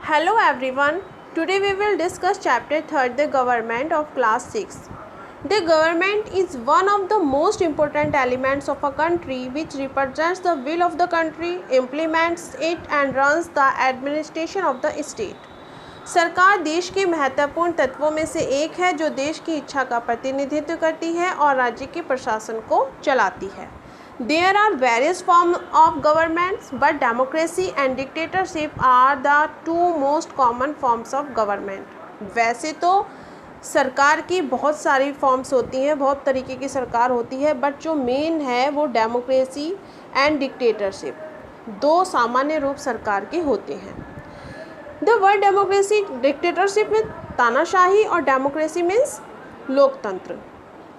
Hello everyone. Today we will discuss chapter 3 the government of class 6. The government is one of the most important elements of a country which represents the will of the country, implements it and runs the administration of the state. सरकार देश के महत्वपूर्ण तत्वों में से एक है जो देश की इच्छा का प्रतिनिधित्व करती है और राज्य के प्रशासन को चलाती है. There are various forms of governments, but democracy and dictatorship are the two most common forms of government. वैसे तो सरकार की बहुत सारी फॉर्म्स होती हैं, बहुत तरीके की सरकार होती है, बट जो मेन है वो डेमोक्रेसी एंड डिक्टेटरशिप, दो सामान्य रूप सरकार के होते हैं. द वर्ड डेमोक्रेसी, डिक्टेटरशिप में तानाशाही और डेमोक्रेसी मीन्स लोकतंत्र.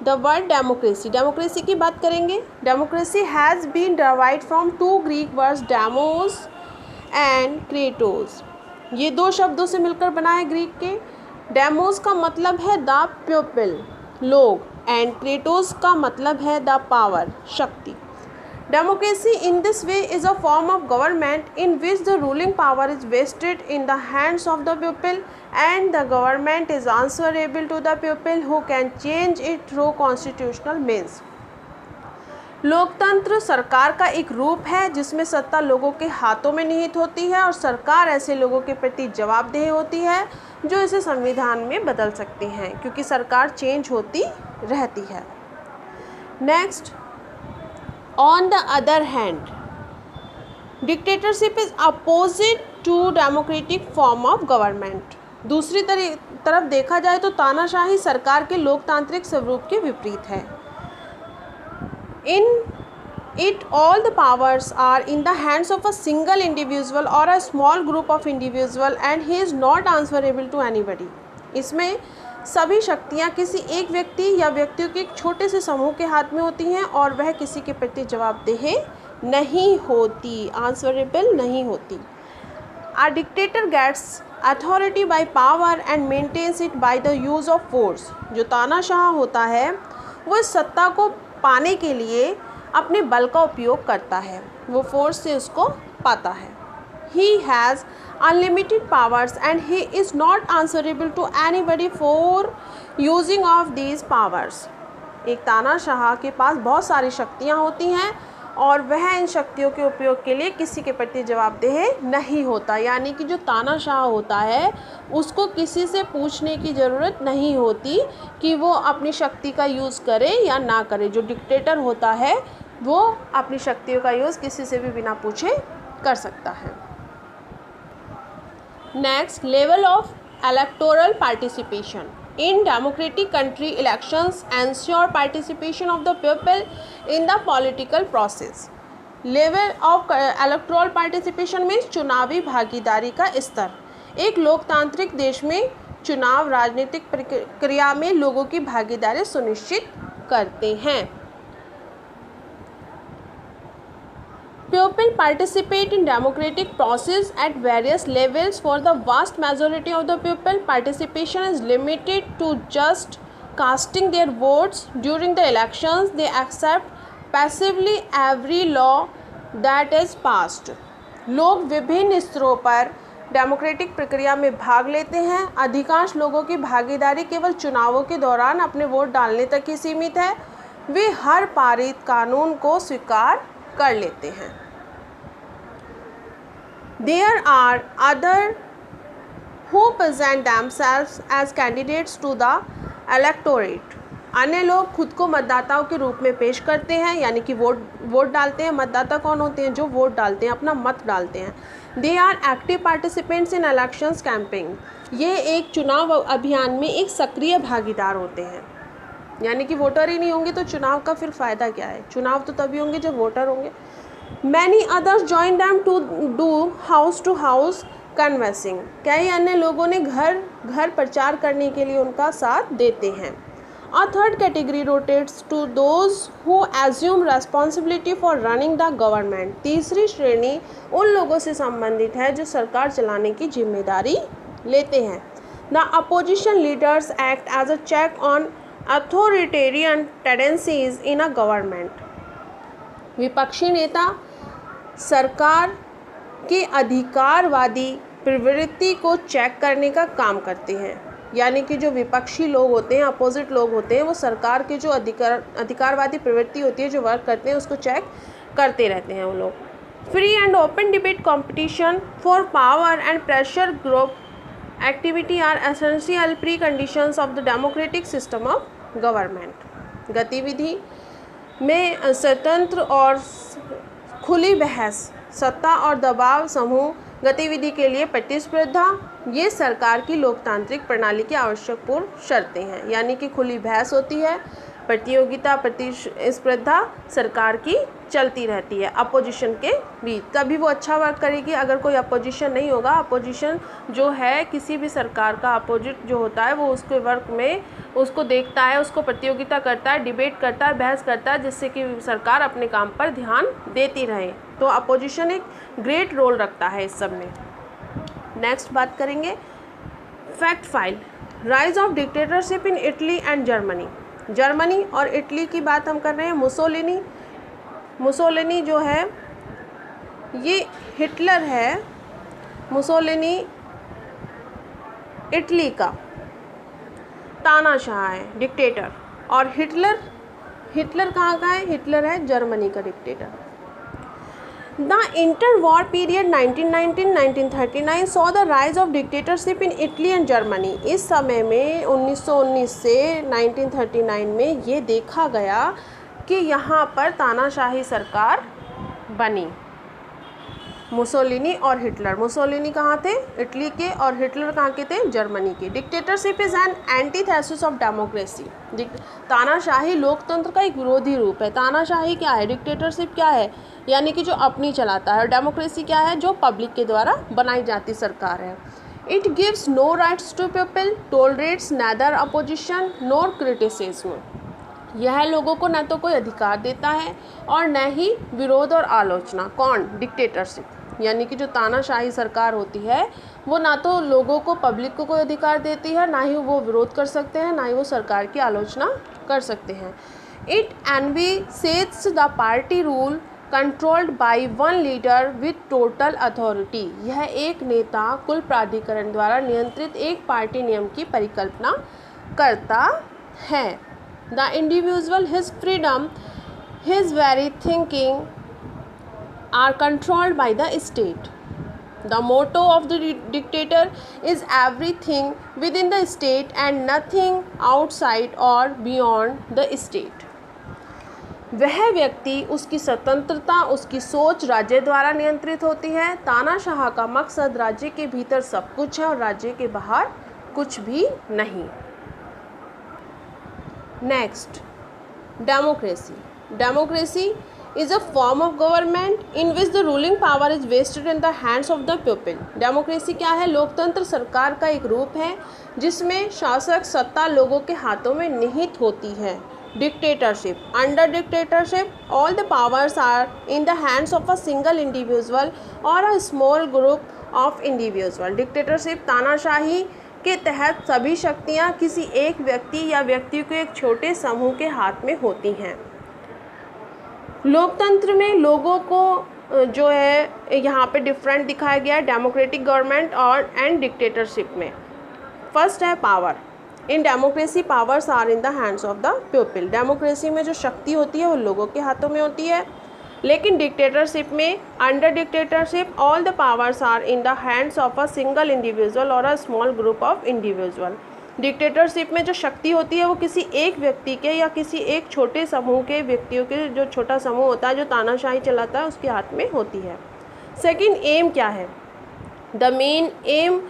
द वर्ड डेमोक्रेसी, डेमोक्रेसी की बात करेंगे. Democracy has been derived from two Greek words demos and kratos. ये दो शब्दों से मिलकर बना है ग्रीक के. डेमोस का मतलब है द पीपल, लोग, एंड क्रेटोस का मतलब है द पावर, शक्ति. Democracy in this way is a form of government in which the ruling power is vested in the hands of the people and the government is answerable to the people who can change it through constitutional means. लोकतंत्र सरकार का एक रूप है जिसमें सत्ता लोगों के हाथों में निहित होती है और सरकार ऐसे लोगों के प्रति जवाबदेह होती है जो इसे संविधान में बदल सकते हैं, क्योंकि सरकार चेंज होती रहती है. Next, on the other hand, dictatorship is opposite to democratic form of government. दूसरी तरफ देखा जाए तो तानाशाही सरकार के लोकतांत्रिक स्वरूप के विपरीत है. In it all the powers are in the hands of a single individual or a small group of individual and he is not answerable to anybody. इसमें सभी शक्तियाँ किसी एक व्यक्ति या व्यक्तियों के एक छोटे से समूह के हाथ में होती हैं और वह किसी के प्रति जवाबदेह नहीं होती, आंसरेबल नहीं होती. A dictator gets authority by power and maintains it by the use of force. जो तानाशाह होता है वो इस सत्ता को पाने के लिए अपने बल का उपयोग करता है, वो फोर्स से उसको पाता है. He has unlimited powers and he is not answerable to anybody for using of these powers. एक तानाशाह के पास बहुत सारी शक्तियाँ होती हैं और वह इन शक्तियों के उपयोग के लिए किसी के प्रति जवाबदेह नहीं होता. यानी कि जो तानाशाह होता है उसको किसी से पूछने की ज़रूरत नहीं होती कि वो अपनी शक्ति का यूज़ करे या ना करे. जो डिक्टेटर होता है वो अपनी शक्तियों का यूज़ किसी से भी बिना पूछे कर सकता है. Next, level of electoral participation. In democratic country, elections ensure participation of the people in the political process. Level of electoral participation means चुनावी भागीदारी का स्तर. एक लोकतांत्रिक देश में चुनाव राजनीतिक प्रक्रिया में लोगों की भागीदारी सुनिश्चित करते हैं. People participate in democratic process at various levels. For the vast majority of the people, participation is limited to just casting their votes during the elections. They accept passively every law that is passed. लोग विभिन्न स्तरों पर democratic प्रक्रिया में भाग लेते हैं. अधिकांश लोगों की भागीदारी केवल चुनावों के दौरान अपने वोट डालने तक ही सीमित है. वे हर पारित कानून को स्वीकार कर लेते हैं. There are others who present themselves as candidates to the electorate. अन्य लोग खुद को मतदाताओं के रूप में पेश करते हैं, यानी कि वोट डालते हैं. मतदाता कौन होते हैं? जो वोट डालते हैं, अपना मत डालते हैं. They are active participants in elections campaign. ये एक चुनाव अभियान में एक सक्रिय भागीदार होते हैं. यानी कि वोटर ही नहीं होंगे तो चुनाव का फिर फ़ायदा क्या है? चुनाव तो तभी होंगे जब वोटर होंगे. Many others join them to do house to house canvassing. कई अन्य लोगों ने घर घर प्रचार करने के लिए उनका साथ देते हैं. A third category rotates to those who assume responsibility for running the government. तीसरी श्रेणी उन लोगों से संबंधित है जो सरकार चलाने की जिम्मेदारी लेते हैं. The opposition leaders act as a check on authoritarian tendencies in a government. विपक्षी नेता सरकार के अधिकारवादी प्रवृत्ति को चेक करने का काम करते हैं। यानी कि जो विपक्षी लोग होते हैं, अपोजिट लोग होते हैं, वो सरकार की जो अधिकारवादी प्रवृत्ति होती है, जो वर्क करते हैं, उसको चेक करते रहते हैं वो लोग। Free and open debate competition for power and pressure group activity are essential preconditions of the democratic system of government. गतिविधि में स्वतंत्र और खुली बहस, सत्ता और दबाव समूह गतिविधि के लिए प्रतिस्पर्धा, ये सरकार की लोकतांत्रिक प्रणाली की आवश्यक पूर्व शर्तें हैं। यानी कि खुली बहस होती है, प्रतियोगिता, प्रतिस्पर्धा सरकार की चलती रहती है अपोजिशन के बीच, तभी वो अच्छा वर्क करेगी। अगर कोई अपोजिशन नहीं होगा, अपोजिशन जो है किसी भी सरकार का अपोजिट जो होता है, वो उसके वर्क में उसको देखता है, उसको प्रतियोगिता करता है, डिबेट करता है, बहस करता है, जिससे कि सरकार अपने काम पर ध्यान देती रहे। तो अपोजिशन एक ग्रेट रोल रखता है इस सब में। नेक्स्ट बात करेंगे fact file, rise of dictatorship in Italy and Germany. Germany और इटली की बात हम कर रहे हैं। मुसोलिनी जो है ये हिटलर है, मुसोलिनी इटली का तानाशाह है, डिक्टेटर। और हिटलर कहाँ का है? हिटलर है जर्मनी का dictator. The interwar period 1919-1939 saw the rise of dictatorship in Italy and Germany. इस समय में 1919 से 1939 में ये देखा गया कि यहाँ पर तानाशाही सरकार बनी। मुसोलिनी और हिटलर, मुसोलिनी कहाँ थे? इटली के, और हिटलर कहाँ के थे? जर्मनी के। Dictatorship is an antithesis of democracy. तानाशाही लोकतंत्र का एक विरोधी रूप है। तानाशाही क्या है? डिक्टेटरशिप क्या है? यानी कि जो अपनी चलाता है। और डेमोक्रेसी क्या है? जो पब्लिक के द्वारा बनाई जाती सरकार है। It gives no rights to people, tolerates neither opposition nor criticism. यह लोगों को न तो कोई अधिकार देता है और न ही विरोध और आलोचना। कौन? डिक्टेटरशिप। यानी कि जो तानाशाही सरकार होती है वो ना तो लोगों को, पब्लिक को कोई अधिकार देती है, ना ही वो विरोध कर सकते हैं, ना ही वो सरकार की आलोचना कर सकते हैं। It envisages the party rule controlled by one leader with total authority. यह एक नेता कुल प्राधिकरण द्वारा नियंत्रित एक पार्टी नियम की परिकल्पना करता है। The individual, his freedom, his very thinking are controlled by the state. The motto of the dictator is everything within the state and nothing outside or beyond the state. वह व्यक्ति, उसकी स्वतंत्रता, उसकी सोच राज्य द्वारा नियंत्रित होती है। तानाशाह का मकसद राज्य के भीतर सब कुछ है और राज्य के बाहर कुछ भी नहीं। Next, democracy. Democracy is a form of government in which the ruling power is vested in the hands of the people. Democracy क्या है? लोकतंत्र सरकार का एक रूप है जिसमें शासक सत्ता लोगों के हाथों में निहित होती है। Dictatorship, under dictatorship all the powers are in the hands of a single individual or a small group of individual. Dictatorship, तानाशाही के तहत सभी शक्तियाँ किसी एक व्यक्ति या व्यक्ति के एक छोटे समूह के हाथ में होती हैं। लोकतंत्र में लोगों को जो है यहाँ पे डिफरेंट दिखाया गया है डेमोक्रेटिक गवर्नमेंट और एंड डिक्टेटरशिप में। फर्स्ट है power. In democracy powers are in the hands of the people. Democracy में जो शक्ति होती है वो लोगों के हाथों में होती है। लेकिन डिक्टेटरशिप में, under dictatorship all the powers are in the hands of a single individual or a small group of individual. Dictatorship में जो शक्ति होती है वो किसी एक व्यक्ति के या किसी एक छोटे समूह के व्यक्तियों के, जो छोटा समूह होता है जो तानाशाही चलाता है, उसके हाथ में होती है। सेकंड, एम क्या है? The main am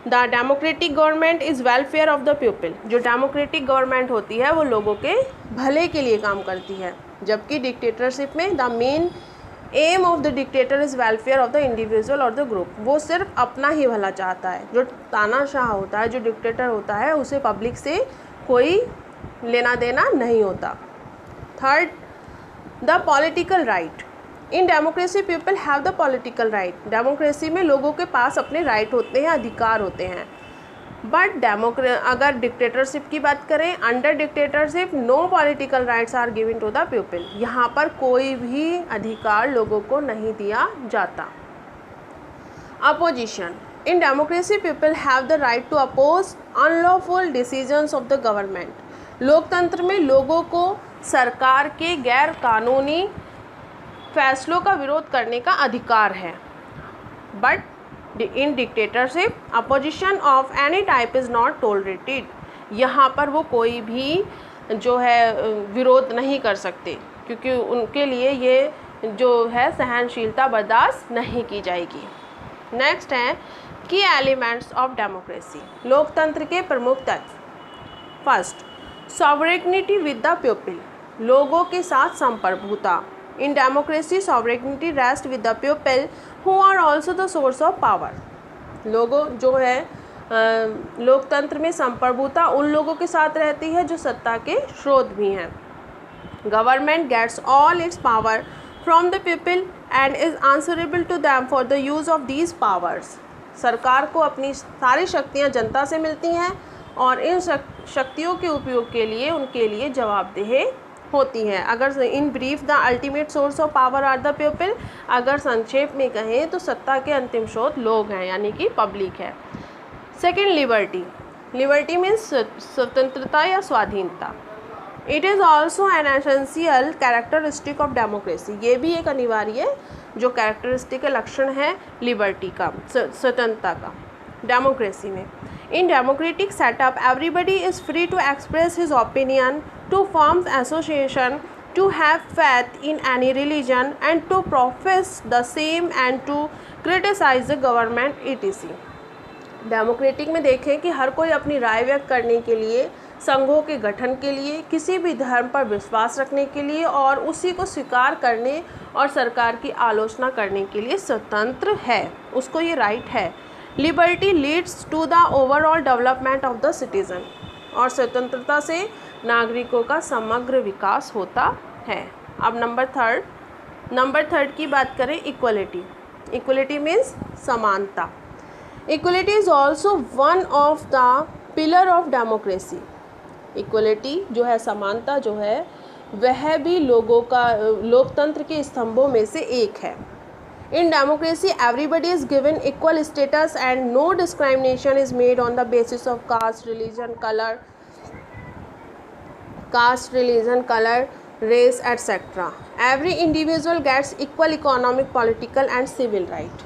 the democratic government is welfare of the people. जो डेमोक्रेटिक गवर्नमेंट होती है वो लोगों के भले के लिए काम करती है, जबकि डिक्टेटरशिप में the main M of the dictator is welfare of the individual और द ग्रुप। वो सिर्फ अपना ही भला चाहता है। जो तानाशाह होता है, जो डिक्टेटर होता है, उसे पब्लिक से कोई लेना देना नहीं होता। Third, the political right. In democracy people have the political right. Democracy में लोगों के पास अपने राइट होते हैं, अधिकार होते हैं। बट अगर डिक्टेटरशिप की बात करें, under dictatorship no political rights are given to the people. यहाँ पर कोई भी अधिकार लोगों को नहीं दिया जाता। Opposition, In democracy, people have the right to oppose unlawful decisions of the government. लोकतंत्र में लोगों को सरकार के गैर कानूनी फैसलों का विरोध करने का अधिकार है. But in dictatorship, opposition of any type is not tolerated. यहाँ पर वो कोई भी जो है विरोध नहीं कर सकते, क्योंकि उनके लिए ये जो है सहनशीलता बर्दाश्त नहीं की जाएगी. नेक्स्ट है की एलिमेंट्स ऑफ डेमोक्रेसी. लोकतंत्र के प्रमुख तत्व. First, sovereignty with the people. लोगों के साथ संप्रभुता. In democracy sovereignty rest with the people who are also the source of power. लोगों जो है लोकतंत्र में संप्रभुता उन लोगों के साथ रहती है जो सत्ता के स्रोत भी हैं. Government gets all its power from the people and is answerable to them for the use of these powers. सरकार को अपनी सारी शक्तियां जनता से मिलती हैं और इन शक्तियों के उपयोग के लिए उनके लिए जवाबदेह होती हैं. अगर in brief the ultimate source of power are the people. अगर संक्षेप में कहें तो सत्ता के अंतिम स्रोत लोग हैं, यानी कि पब्लिक है. Second, liberty. लिबर्टी मीन्स स्वतंत्रता या स्वाधीनता. It is also an essential characteristic of democracy. ये भी एक अनिवार्य जो कैरेक्टरिस्टिक लक्षण है लिबर्टी का, स्वतंत्रता का, डेमोक्रेसी में. In democratic setup everybody is free to express his opinion, to form association, to have faith in any religion and to profess the same and to criticise the government etc. Democratic में देखें कि हर कोई अपनी राय व्यक्त करने के लिए, संघों के गठन के लिए, किसी भी धर्म पर विश्वास रखने के लिए और उसी को स्वीकार करने और सरकार की आलोचना करने के लिए स्वतंत्र है. उसको ये राइट है. Liberty leads to the overall development of the citizen. और स्वतंत्रता से नागरिकों का समग्र विकास होता है. अब नंबर थर्ड की बात करें, इक्वलिटी. इक्वलिटी मीन्स समानता. Equality is also one of the pillar of democracy. Equality जो है, समानता जो है, वह भी लोगों का लोकतंत्र के स्तंभों में से एक है. In democracy everybody is given equal status and no discrimination is made on the basis of caste, religion, colour, race etcetera. Every individual gets equal economic, political and civil right.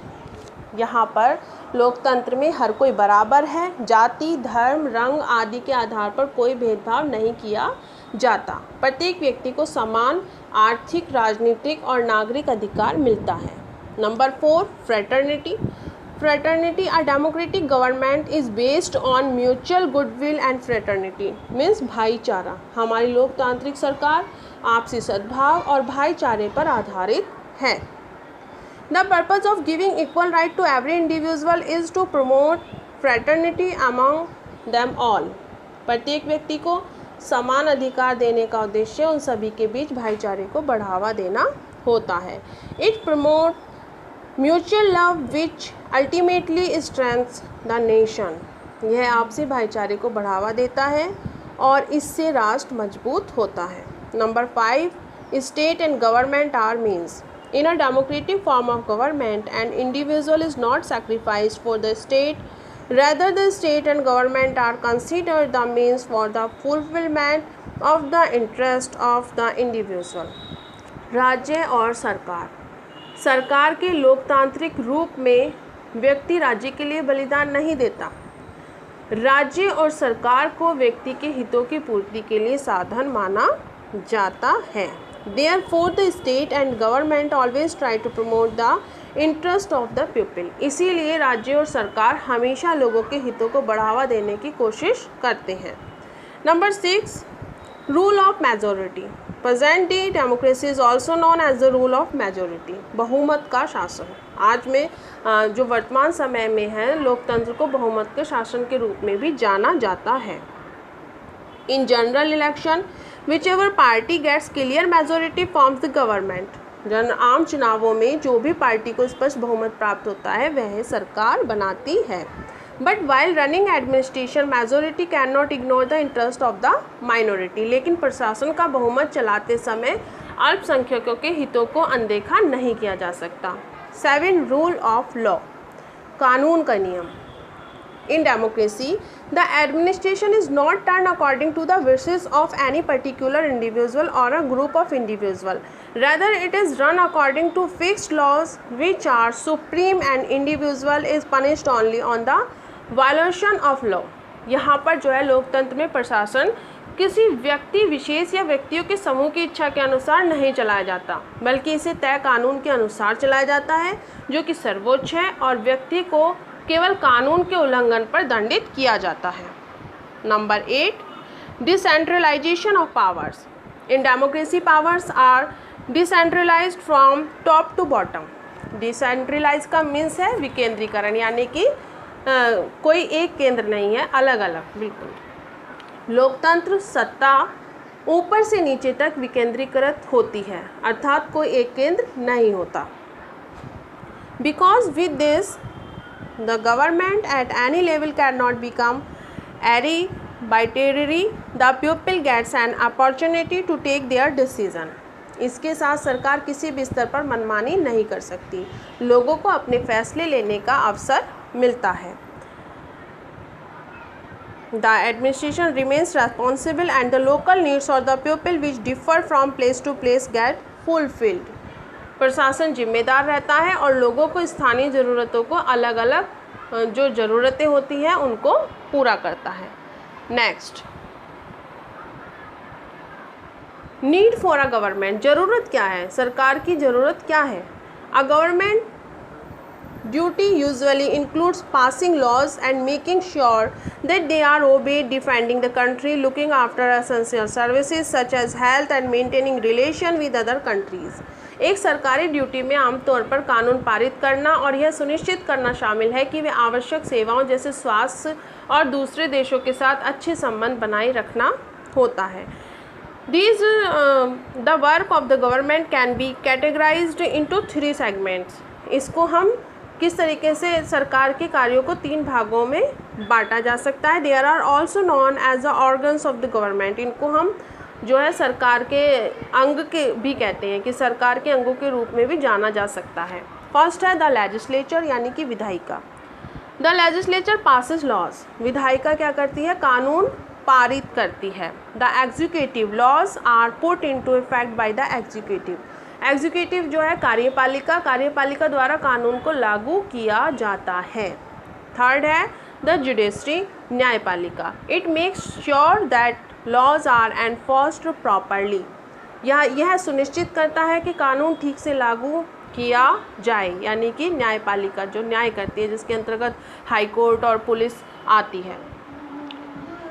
यहाँ पर लोकतंत्र में हर कोई बराबर है. जाति, धर्म, रंग आदि के आधार पर कोई भेदभाव नहीं किया जाता. प्रत्येक व्यक्ति को समान आर्थिक, राजनीतिक और नागरिक अधिकार मिलता है. Number 4, fraternity. Fraternity, a democratic government is based on mutual goodwill and fraternity means भाईचारा. हमारी लोकतांत्रिक सरकार आपसी सद्भाव और भाईचारे पर आधारित है. The purpose of giving equal right to every individual is to promote fraternity among them all. प्रत्येक व्यक्ति को समान अधिकार देने का उद्देश्य उन सभी के बीच भाईचारे को बढ़ावा देना होता है. It promote mutual love which ultimately strengthens the nation. यह आपसी भाईचारे को बढ़ावा देता है और इससे राष्ट्र मजबूत होता है. Number 5, state and government are means. In a democratic form of government, an individual is not sacrificed for the state. Rather, the state and government are considered the means for the fulfillment of the interest of the individual. राज्य और सरकार के लोकतांत्रिक रूप में व्यक्ति राज्य के लिए बलिदान नहीं देता. राज्य और सरकार को व्यक्ति के हितों की पूर्ति के लिए साधन माना जाता है. Therefore, the state and government always try to promote the interest of the people. इसीलिए राज्य और सरकार हमेशा लोगों के हितों को बढ़ावा देने की कोशिश करते हैं. Number 6, rule of majority. Present day democracy is also known as the rule of majority. बहुमत का शासन. आज में जो वर्तमान समय में है, लोकतंत्र को बहुमत के शासन के रूप में भी जाना जाता है. In general election whichever party gets clear majority forms the government. आम चुनावों में जो भी पार्टी को स्पष्ट बहुमत प्राप्त होता है वह सरकार बनाती है. But while running administration majority cannot ignore the interest of the minority. लेकिन प्रशासन का बहुमत चलाते समय अल्पसंख्यकों के हितों को अनदेखा नहीं किया जा सकता. 7, रूल ऑफ लॉ. कानून का नियम। In democracy, the administration is not turned according to the wishes of any particular individual or a group of individual. Rather, it is run according to fixed laws which are supreme, and individual is punished only on the violation of law. यहाँ पर जो है लोकतंत्र में प्रशासन किसी व्यक्ति विशेष या व्यक्तियों के समूह की इच्छा के अनुसार नहीं चलाया जाता, बल्कि इसे तय कानून के अनुसार चलाया जाता है जो कि सर्वोच्च है, और व्यक्ति को केवल कानून के उल्लंघन पर दंडित किया जाता है। Number 8, decentralisation of powers. In democracy powers are decentralised from top to bottom. Decentralise का मीन्स है विकेंद्रीकरण, यानी कि कोई एक केंद्र नहीं है, अलग अलग बिल्कुल। लोकतंत्र सत्ता ऊपर से नीचे तक विकेंद्रीकृत होती है, अर्थात कोई एक केंद्र नहीं होता। Because with this the government at any level cannot become arbitrary. The people gets an opportunity to take their decision. इसके साथ सरकार किसी भी स्तर पर मनमानी नहीं कर सकती, लोगों को अपने फैसले लेने का अवसर मिलता है। The administration remains responsible and the local needs of the people which differ from place to place get fulfilled. प्रशासन जिम्मेदार रहता है और लोगों को स्थानीय ज़रूरतों को अलग अलग जो ज़रूरतें होती हैं उनको पूरा करता है। Next, need for a government. ज़रूरत क्या है, सरकार की ज़रूरत क्या है? A government duty usually includes passing laws and making sure that they are obeyed, defending the country, looking after essential services such as health and maintaining relation with other countries. एक सरकारी ड्यूटी में आमतौर पर कानून पारित करना और यह सुनिश्चित करना शामिल है कि वे आवश्यक सेवाओं जैसे स्वास्थ्य और दूसरे देशों के साथ अच्छे संबंध बनाए रखना होता है। These the work of the government can be categorized into 3 segments. इसको हम किस तरीके से सरकार के कार्यों को 3 भागों में बांटा जा सकता है। There are also known as the organs of the government. इनको हम जो है सरकार के अंग के भी कहते हैं, कि सरकार के अंगों के रूप में भी जाना जा सकता है। फर्स्ट है द लेजिस्लेचर, यानी कि विधायिका। The legislature passes laws. विधायिका क्या करती है, कानून पारित करती है। The executive laws are put into effect by the executive. Executive जो है कार्यपालिका, कार्यपालिका द्वारा कानून को लागू किया जाता है। थर्ड है द जुडिशरी, न्यायपालिका। It makes sure that laws are enforced properly. यह सुनिश्चित करता है कि कानून ठीक से लागू किया जाए, यानी कि न्यायपालिका जो न्याय करती है, जिसके अंतर्गत हाई कोर्ट और पुलिस आती है।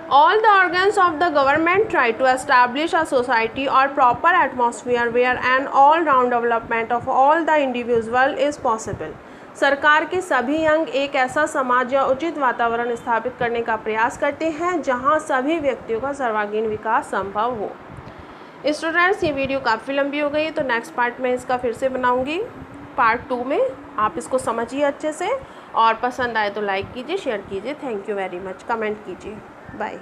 All the organs of the government try to establish a society or proper atmosphere where an all-round development of all the individual is possible. सरकार के सभी अंग एक ऐसा समाज या उचित वातावरण स्थापित करने का प्रयास करते हैं जहां सभी व्यक्तियों का सर्वांगीण विकास संभव हो। स्टूडेंट्स, ये वीडियो काफ़ी लंबी हो गई, तो नेक्स्ट पार्ट में इसका फिर से बनाऊंगी पार्ट 2 में। आप इसको समझिए अच्छे से, और पसंद आए तो लाइक कीजिए, शेयर कीजिए। Thank you very much. Comment कीजिए। बाय।